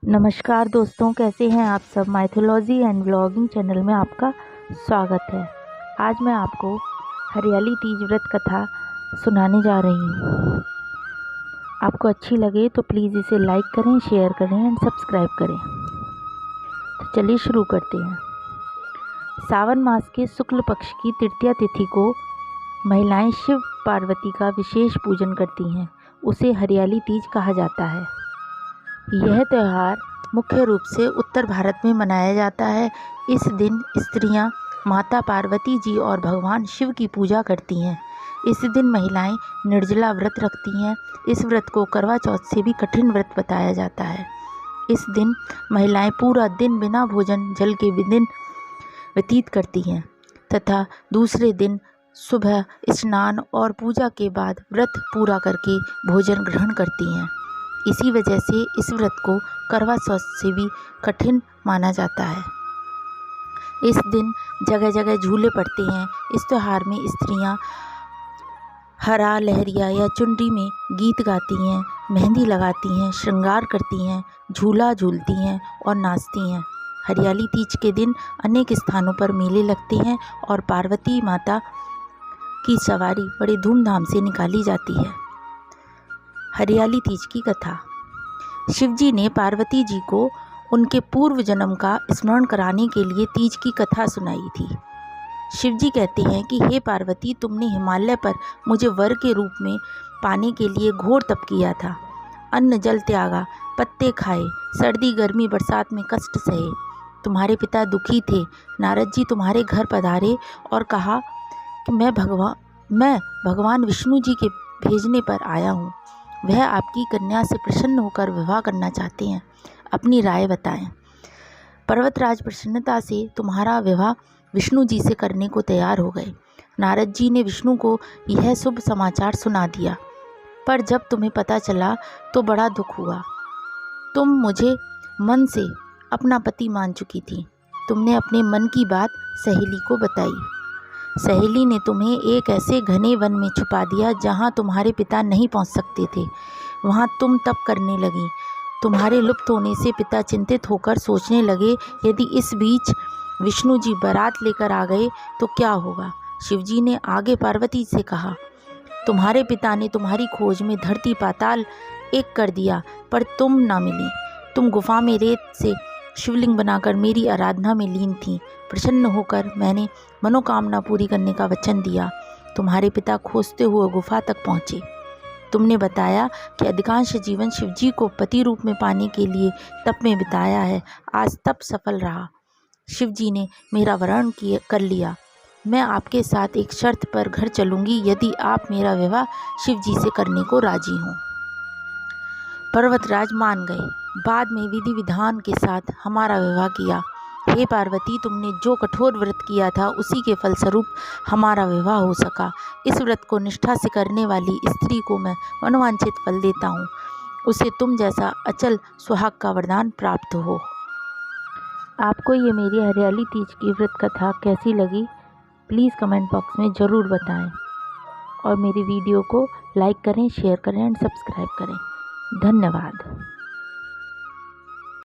नमस्कार दोस्तों, कैसे हैं आप सब। माइथोलॉजी एंड व्लॉगिंग चैनल में आपका स्वागत है। आज मैं आपको हरियाली तीज व्रत कथा सुनाने जा रही हूँ। आपको अच्छी लगे तो प्लीज़ इसे लाइक करें, शेयर करें एंड सब्सक्राइब करें। तो चलिए शुरू करते हैं। सावन मास के शुक्ल पक्ष की तृतीया तिथि को महिलाएं शिव पार्वती का विशेष पूजन करती हैं। उसे हरियाली तीज कहा जाता है। यह त्यौहार मुख्य रूप से उत्तर भारत में मनाया जाता है। इस दिन स्त्रियां माता पार्वती जी और भगवान शिव की पूजा करती हैं। इस दिन महिलाएं निर्जला व्रत रखती हैं। इस व्रत को करवा चौथ से भी कठिन व्रत बताया जाता है। इस दिन महिलाएं पूरा दिन बिना भोजन जल के दिन व्यतीत करती हैं तथा दूसरे दिन सुबह स्नान और पूजा के बाद व्रत पूरा करके भोजन ग्रहण करती हैं। इसी वजह से इस व्रत को करवा चौथ से भी कठिन माना जाता है। इस दिन जगह जगह झूले पड़ते हैं। इस त्यौहार में स्त्रियां हरा लहरिया या चुनरी में गीत गाती हैं, मेहंदी लगाती हैं, श्रृंगार करती हैं, झूला झूलती हैं और नाचती हैं। हरियाली तीज के दिन अनेक स्थानों पर मेले लगते हैं और पार्वती माता की सवारी बड़ी धूमधाम से निकाली जाती है। हरियाली तीज की कथा। शिवजी ने पार्वती जी को उनके पूर्व जन्म का स्मरण कराने के लिए तीज की कथा सुनाई थी। शिवजी कहते हैं कि हे पार्वती, तुमने हिमालय पर मुझे वर के रूप में पाने के लिए घोर तप किया था। अन्न जल त्यागा, पत्ते खाए, सर्दी गर्मी बरसात में कष्ट सहे। तुम्हारे पिता दुखी थे। नारद जी तुम्हारे घर पधारे और कहा कि मैं भगवान विष्णु जी के भेजने पर आया हूँ। वह आपकी कन्या से प्रसन्न होकर विवाह करना चाहते हैं। अपनी राय बताएं। पर्वतराज प्रसन्नता से तुम्हारा विवाह विष्णु जी से करने को तैयार हो गए। नारद जी ने विष्णु को यह शुभ समाचार सुना दिया, पर जब तुम्हें पता चला तो बड़ा दुख हुआ। तुम मुझे मन से अपना पति मान चुकी थी। तुमने अपने मन की बात सहेली को बताई। सहेली ने तुम्हें एक ऐसे घने वन में छुपा दिया जहाँ तुम्हारे पिता नहीं पहुँच सकते थे। वहाँ तुम तप करने लगी। तुम्हारे लुप्त होने से पिता चिंतित होकर सोचने लगे, यदि इस बीच विष्णु जी बारात लेकर आ गए तो क्या होगा। शिवजी ने आगे पार्वती से कहा, तुम्हारे पिता ने तुम्हारी खोज में धरती पाताल एक कर दिया, पर तुम ना मिली। तुम गुफा में रेत से शिवलिंग बनाकर मेरी आराधना में लीन थी। प्रसन्न होकर मैंने मनोकामना पूरी करने का वचन दिया। तुम्हारे पिता खोजते हुए गुफा तक पहुँचे। तुमने बताया कि अधिकांश जीवन शिवजी को पति रूप में पाने के लिए तप में बिताया है। आज तप सफल रहा। शिवजी ने मेरा वरण कर लिया। मैं आपके साथ एक शर्त पर घर चलूँगी, यदि आप मेरा विवाह शिवजी से करने को राजी हों। पर्वतराज मान गए। बाद में विधि विधान के साथ हमारा विवाह किया। हे पार्वती, तुमने जो कठोर व्रत किया था उसी के फलस्वरूप हमारा विवाह हो सका। इस व्रत को निष्ठा से करने वाली स्त्री को मैं मनोवांछित फल देता हूँ। उसे तुम जैसा अचल सुहाग का वरदान प्राप्त हो। आपको ये मेरी हरियाली तीज की व्रत कथा कैसी लगी, प्लीज़ कमेंट बॉक्स में ज़रूर बताएं और मेरी वीडियो को लाइक करें, शेयर करें एंड सब्सक्राइब करें। धन्यवाद।